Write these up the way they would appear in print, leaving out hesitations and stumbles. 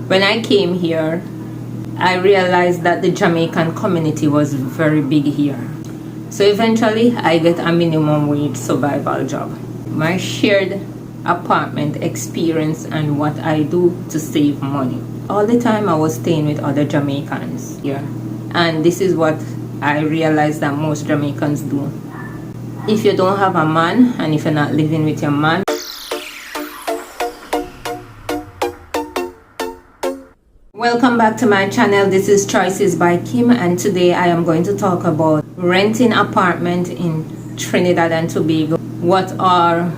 When I came here, I realized that the Jamaican community was very big here. So eventually, I get a minimum wage survival job. My shared apartment experience and what I do to save money. All the time I was staying with other Jamaicans here. And this is what I realized that most Jamaicans do. If you don't have a man, and if you're not living with your man, welcome back to my channel. This is Choices by Kim, and today I am going to talk about renting apartment in Trinidad and Tobago. What are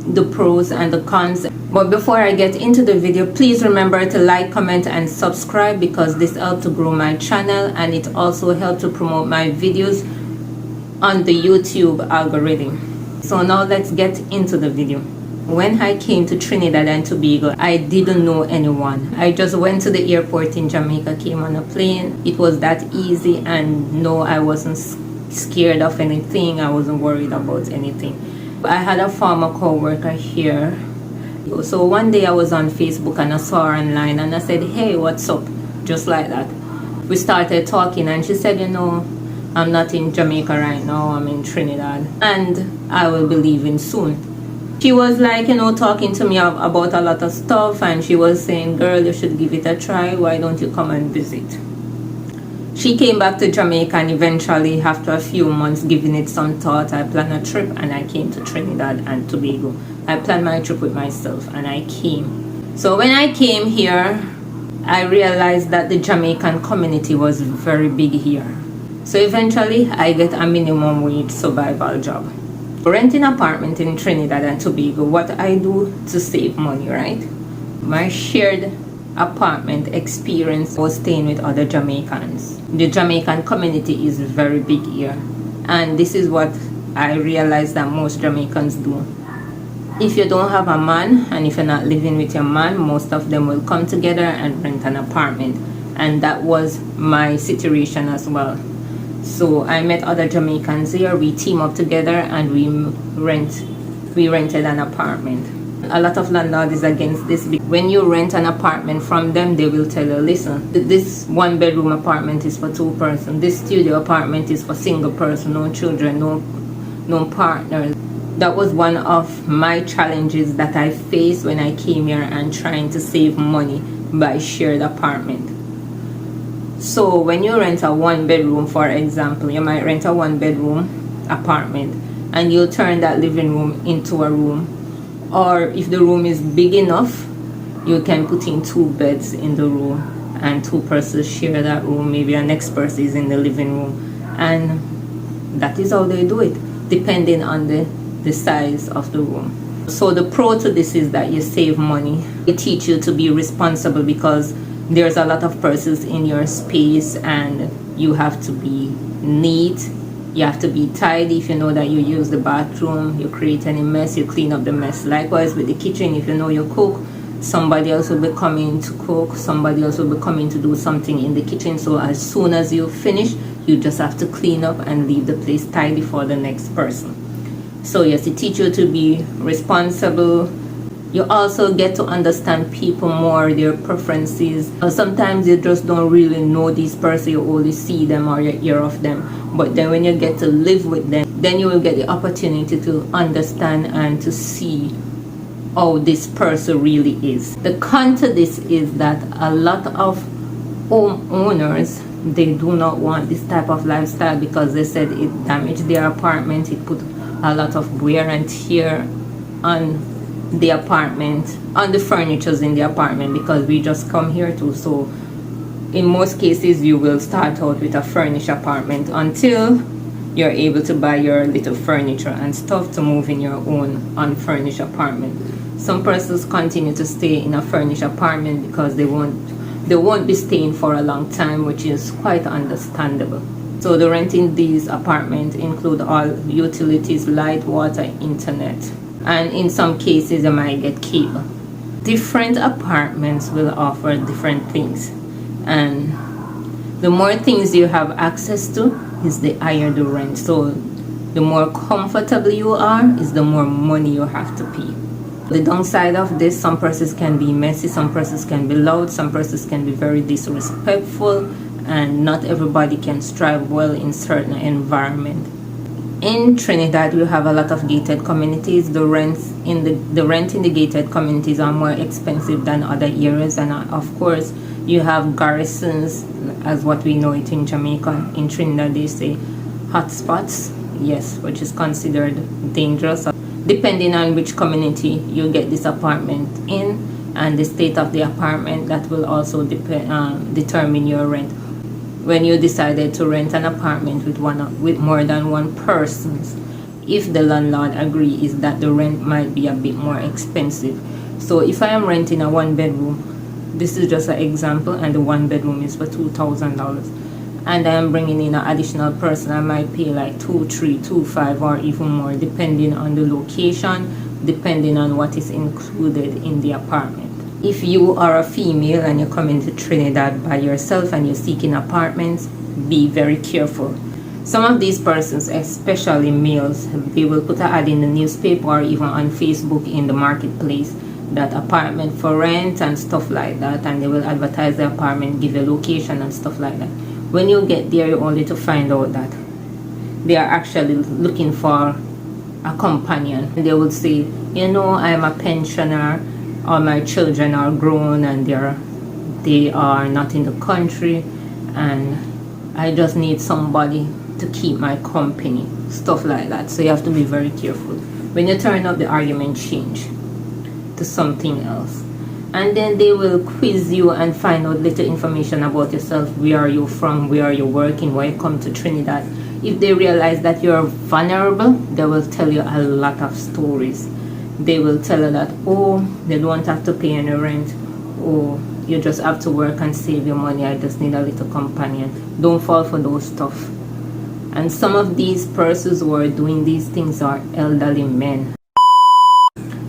the pros and the cons? But before I get into the video, please remember to like, comment and subscribe, because this helps to grow my channel and it also helps to promote my videos on the YouTube algorithm. So now let's get into the video. When I came to Trinidad and Tobago, I didn't know anyone. I just went to the airport in Jamaica, came on a plane. It was that easy, and no, I wasn't scared of anything. I wasn't worried about anything. I had a former co-worker here. So one day I was on Facebook and I saw her online and I said, hey, what's up? Just like that. We started talking and she said, you know, I'm not in Jamaica right now, I'm in Trinidad and I will be leaving soon. She was like, you know, talking to me about a lot of stuff, and she was saying, girl, you should give it a try. Why don't you come and visit? She came back to Jamaica, and eventually, after a few months giving it some thought, I planned a trip and I came to Trinidad and Tobago. I planned my trip with myself and I came. So when I came here, I realized that the Jamaican community was very big here. So eventually, I get a minimum wage survival job. Renting apartment in Trinidad and Tobago, what I do to save money, right? My shared apartment experience was staying with other Jamaicans. The Jamaican community is very big here, and this is what I realized that most Jamaicans do. If you don't have a man, and if you're not living with your man, most of them will come together and rent an apartment, and that was my situation as well. So I met other Jamaicans here, we team up together and we rented an apartment. A lot of landlords is against this. When you rent an apartment from them, they will tell you, listen, this one bedroom apartment is for 2 persons, this studio apartment is for single person, no children, no partners. That was one of my challenges that I faced when I came here and trying to save money by shared apartment. So when you rent a 1 bedroom, for example, you might rent a 1 bedroom apartment and you'll turn that living room into a room. Or if the room is big enough, you can put in 2 beds in the room and 2 persons share that room. Maybe a next person is in the living room, and that is how they do it, depending on the size of the room. So the pro to this is that you save money. It teach you to be responsible, because there's a lot of persons in your space and you have to be neat, you have to be tidy. If you know that you use the bathroom, you create any mess, you clean up the mess. Likewise with the kitchen, if you know you cook, somebody else will be coming to cook, somebody else will be coming to do something in the kitchen. So as soon as you finish, you just have to clean up and leave the place tidy for the next person. So yes, it teaches you to be responsible. You also get to understand people more, their preferences. Sometimes you just don't really know this person, you only see them or you hear of them. But then when you get to live with them, then you will get the opportunity to understand and to see how this person really is. The con to this is that a lot of homeowners, they do not want this type of lifestyle, because they said it damaged their apartment, it put a lot of wear and tear on the apartment, on the furnitures in the apartment, because we just come here too. So in most cases you will start out with a furnished apartment until you're able to buy your little furniture and stuff to move in your own unfurnished apartment. Some persons continue to stay in a furnished apartment because they won't be staying for a long time, which is quite understandable. So the renting these apartments include all utilities, light, water, internet, and in some cases you might get cable. Different apartments will offer different things, and the more things you have access to is the higher the rent. So the more comfortable you are is the more money you have to pay. The downside of this, some persons can be messy, some persons can be loud, some persons can be very disrespectful, and not everybody can strive well in certain environment. In Trinidad, you have a lot of gated communities. The rent in the gated communities are more expensive than other areas, and of course you have garrisons, as what we know it in Jamaica. In Trinidad they say hotspots, yes, which is considered dangerous. Depending on which community you get this apartment in and the state of the apartment, that will also determine your rent. When you decided to rent an apartment with more than one person, if the landlord agrees that the rent might be a bit more expensive. So if I am renting a 1-bedroom, this is just an example, and the 1-bedroom is for $2,000, and I am bringing in an additional person, I might pay like $2,000, $3,000, $2,500, or even more, depending on the location, depending on what is included in the apartment. If you are a female and you're coming to Trinidad by yourself and you're seeking apartments, be very careful. Some of these persons, especially males, they will put an ad in the newspaper or even on Facebook in the marketplace that apartment for rent and stuff like that, and they will advertise the apartment, give a location and stuff like that. When you get there, you're only to find out that they are actually looking for a companion. They will say, you know, I'm a pensioner, all my children are grown and they are not in the country, and I just need somebody to keep my company, stuff like that. So you have to be very careful. When you turn up, the argument change to something else, and then they will quiz you and find out little information about yourself. Where are you from? Where are you working? Why you come to Trinidad? If they realize that you're vulnerable, they will tell you a lot of stories. They will tell you that, oh, they don't have to pay any rent, oh, you just have to work and save your money, I just need a little companion. Don't fall for those stuff. And some of these persons who are doing these things are elderly men.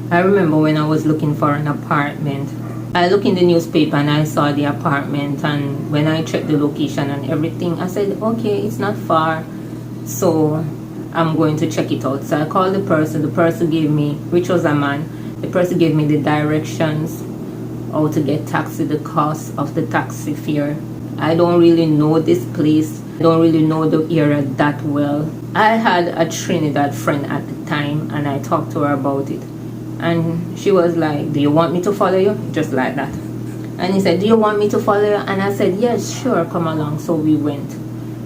I remember when I was looking for an apartment, I looked in the newspaper and I saw the apartment, and when I checked the location and everything, I said, okay, it's not far, so I'm going to check it out. So I called the person gave me, which was a man, the person gave me the directions, how to get taxi, the cost of the taxi fare. I don't really know this place, I don't really know the area that well. I had a Trinidad friend at the time and I talked to her about it. And she was like, do you want me to follow you? Just like that. And he said, do you want me to follow you? And I said, yes, sure, come along. So we went.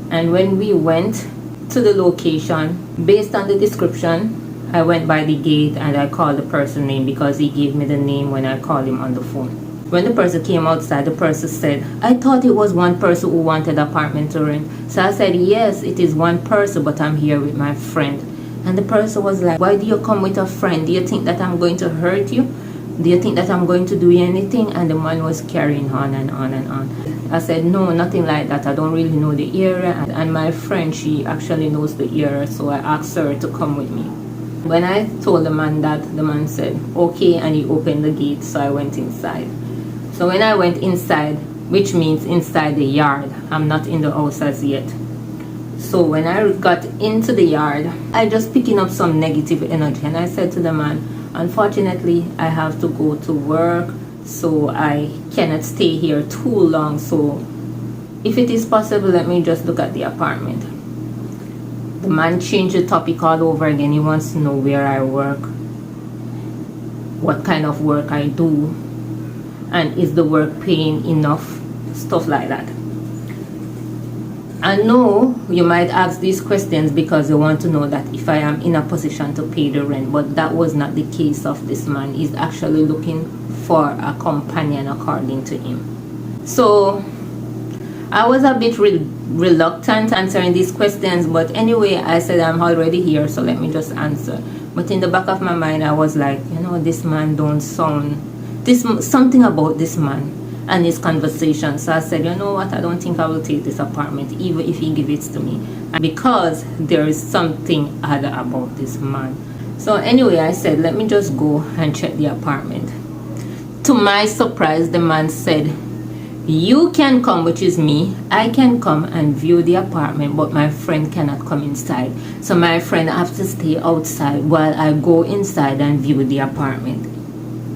And when we went to the location, based on the description, I went by the gate and I called the person's name because he gave me the name when I called him on the phone. When the person came outside, the person said, I thought it was one person who wanted an apartment to rent. So I said, yes, it is one person, but I'm here with my friend. And the person was like, why do you come with a friend? Do you think that I'm going to hurt you? Do you think that I'm going to do anything? And the man was carrying on and on and on. I said, no, nothing like that. I don't really know the area. And my friend, she actually knows the area, so I asked her to come with me. When I told the man that, the man said, okay, and he opened the gate, so I went inside. So when I went inside, which means inside the yard, I'm not in the house as yet. So when I got into the yard, I just picking up some negative energy, and I said to the man, unfortunately, I have to go to work, so I cannot stay here too long. So if it is possible, let me just look at the apartment. The man changed the topic all over again. He wants to know where I work, what kind of work I do, and is the work paying enough, stuff like that. I know you might ask these questions because you want to know that if I am in a position to pay the rent, but that was not the case of this man. He's actually looking for a companion according to him. So I was a bit reluctant answering these questions, but anyway, I said I'm already here, so let me just answer. But in the back of my mind, I was like, you know, this man don't sound, something about this man and his conversation. So I said, you know what, I don't think I will take this apartment even if he gives it to me, because there is something other about this man. So anyway, I said, let me just go and check the apartment. To my surprise, the man said, you can come, which is me, I can come and view the apartment, but my friend cannot come inside. So my friend has to stay outside while I go inside and view the apartment.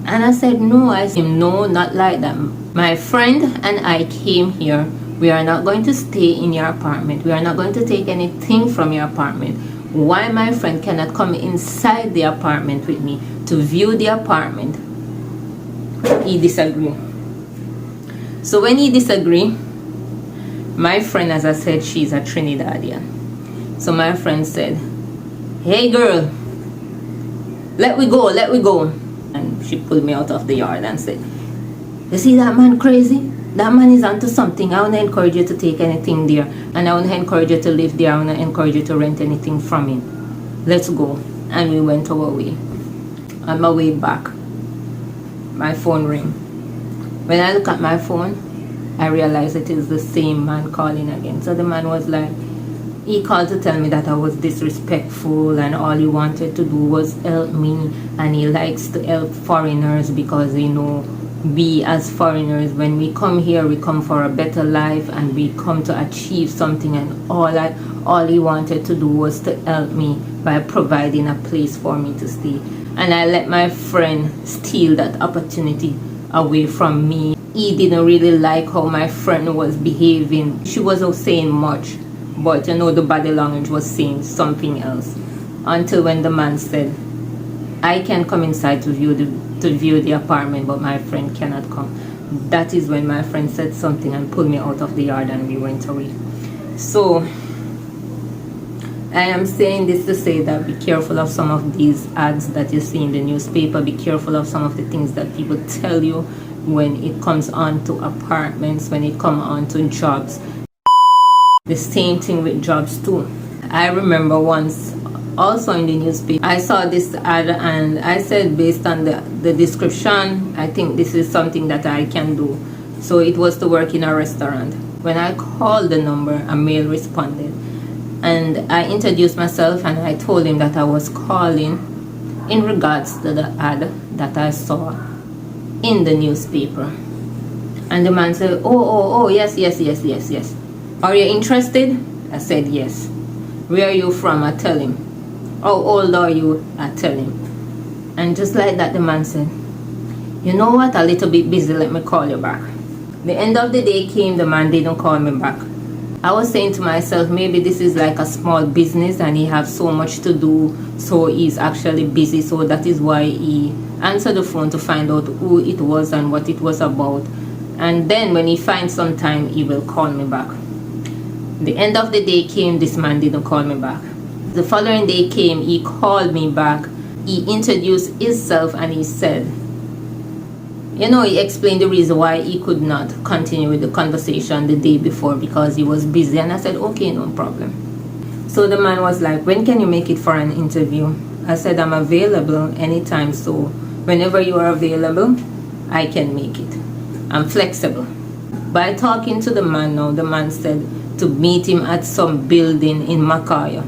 And I said, no. I said, no, not like that. My friend and I came here. We are not going to stay in your apartment. We are not going to take anything from your apartment. Why my friend cannot come inside the apartment with me to view the apartment? He disagreed. So when he disagreed, my friend, as I said, she's a Trinidadian. So my friend said, hey girl, let we go. And she pulled me out of the yard and said, you see that man crazy? That man is onto something. I want to encourage you to take anything there. And I want to encourage you to live there. I want to encourage you to rent anything from him. Let's go. And we went our way. On my way back, my phone rang. When I look at my phone, I realized it is the same man calling again. So the man was like, he called to tell me that I was disrespectful and all he wanted to do was help me, and he likes to help foreigners because, you know, we as foreigners, when we come here, we come for a better life and we come to achieve something, and all he wanted to do was to help me by providing a place for me to stay. And I let my friend steal that opportunity away from me. He didn't really like how my friend was behaving. She wasn't saying much, but you know, the body language was saying something else. Until when the man said, I can come inside to view the apartment, but my friend cannot come. That is when my friend said something and pulled me out of the yard and we went away. So I am saying this to say that be careful of some of these ads that you see in the newspaper. Be careful of some of the things that people tell you when it comes on to apartments, when it comes on to jobs. The same thing with jobs too. I remember once also in the newspaper, I saw this ad and I said, based on the description, I think this is something that I can do. So it was to work in a restaurant. When I called the number, a male responded. And I introduced myself and I told him that I was calling in regards to the ad that I saw in the newspaper. And the man said, oh, yes. Are you interested? I said, yes. Where are you from? I tell him. How old are you? I tell him. And just like that, the man said, you know what? A little bit busy. Let me call you back. The end of the day came. The man didn't call me back. I was saying to myself, maybe this is like a small business and he has so much to do, so he's actually busy. So that is why he answered the phone to find out who it was and what it was about. And then when he finds some time, he will call me back. The end of the day came. This man didn't call me back. The following day came. He called me back. He introduced himself and he said, you know, he explained the reason why he could not continue with the conversation the day before because he was busy. And I said, okay, no problem. So the man was like, when can you make it for an interview? I said, I'm available anytime. So whenever you are available, I can make it. I'm flexible. By talking to the man now, the man said to meet him at some building in Makaya.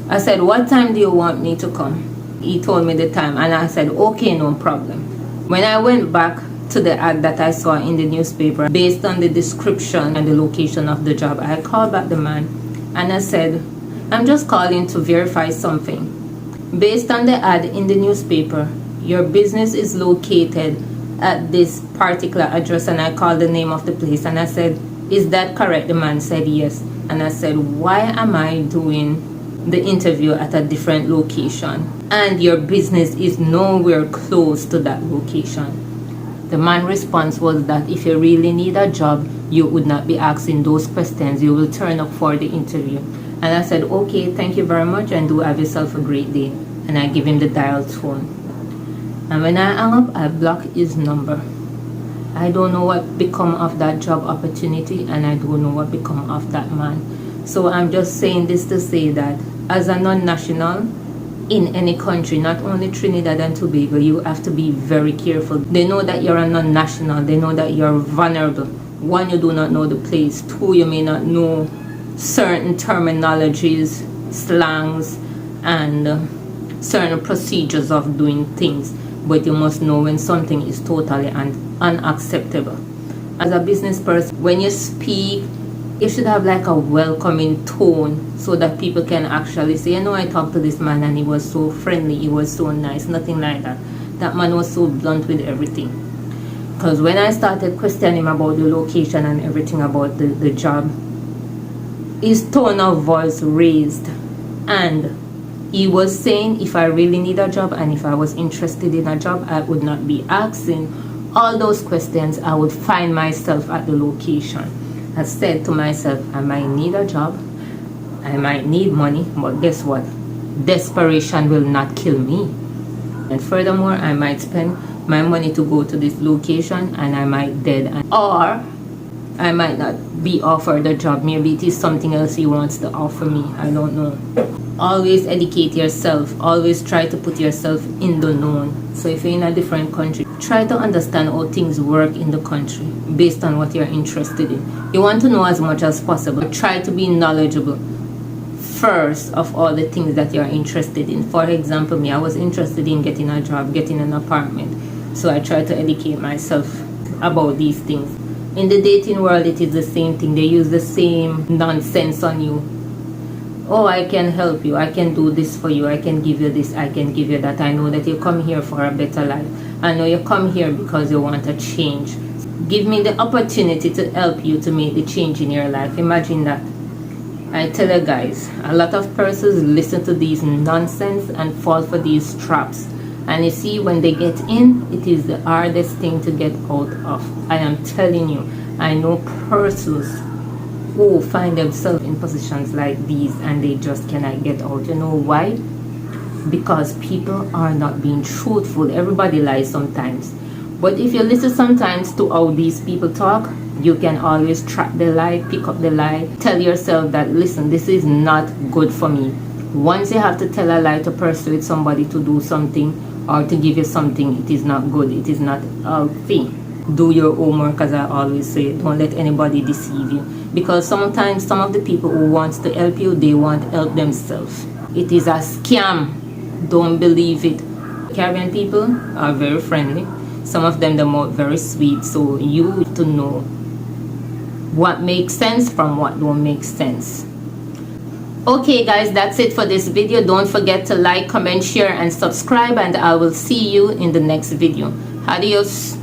I said, what time do you want me to come? He told me the time and I said, okay, no problem. When I went back to the ad that I saw in the newspaper, based on the description and the location of the job, I called back the man and I said, I'm just calling to verify something. Based on the ad in the newspaper, your business is located at this particular address, and I called the name of the place and I said, is that correct? The man said yes. And I said, why am I doing the interview at a different location and your business is nowhere close to that location? The man's response was that if you really need a job, you would not be asking those questions. You will turn up for the interview. And I said, okay, thank you very much and do have yourself a great day. And I give him the dial tone. And when I hung up, I blocked his number. I don't know what become of that job opportunity and I don't know what become of that man. So I'm just saying this to say that as a non-national in any country, not only Trinidad and Tobago, you have to be very careful. They know that you're a non-national. They know that you're vulnerable. One, you do not know the place. Two, you may not know certain terminologies, slangs, and certain procedures of doing things. But you must know when something is totally unacceptable. As a business person, when you speak, you should have like a welcoming tone so that people can actually say, you know, I talked to this man and he was so friendly, he was so nice, nothing like that. That man was so blunt with everything. Because when I started questioning him about the location and everything about the job, his tone of voice raised, and he was saying if I really need a job and if I was interested in a job, I would not be asking all those questions. I would find myself at the location. I said to myself, I might need a job, I might need money, but guess what? Desperation will not kill me. And furthermore, I might spend my money to go to this location and I might dead, or I might not be offered a job. Maybe it is something else he wants to offer me. I don't know. Always educate yourself. Always try to put yourself in the known. So if you're in a different country, try to understand how things work in the country based on what you're interested in. You want to know as much as possible. Try to be knowledgeable first of all the things that you're interested in. For example, me, I was interested in getting a job, getting an apartment. So I try to educate myself about these things. In the dating world, it is the same thing. They use the same nonsense on you. Oh, I can help you. I can do this for you. I can give you this. I can give you that. I know that you come here for a better life. I know you come here because you want a change. Give me the opportunity to help you to make the change in your life. Imagine that. I tell you guys, a lot of persons listen to these nonsense and fall for these traps. And you see, when they get in, it is the hardest thing to get out of. I am telling you, I know persons who find themselves in positions like these and they just cannot get out. You know why? Because people are not being truthful. Everybody lies sometimes. But if you listen sometimes to how these people talk, you can always track the lie, pick up the lie, tell yourself that, listen, this is not good for me. Once you have to tell a lie to persuade somebody to do something or to give you something, it is not good. It is not healthy. Do your homework, as I always say. Don't let anybody deceive you. Because sometimes some of the people who want to help you, they want help themselves. It is a scam. Don't believe it. Caribbean people are very friendly. Some of them, they're very sweet. So you need to know what makes sense from what don't make sense. Okay guys, that's it for this video. Don't forget to like, comment, share and subscribe, and I will see you in the next video. Adios.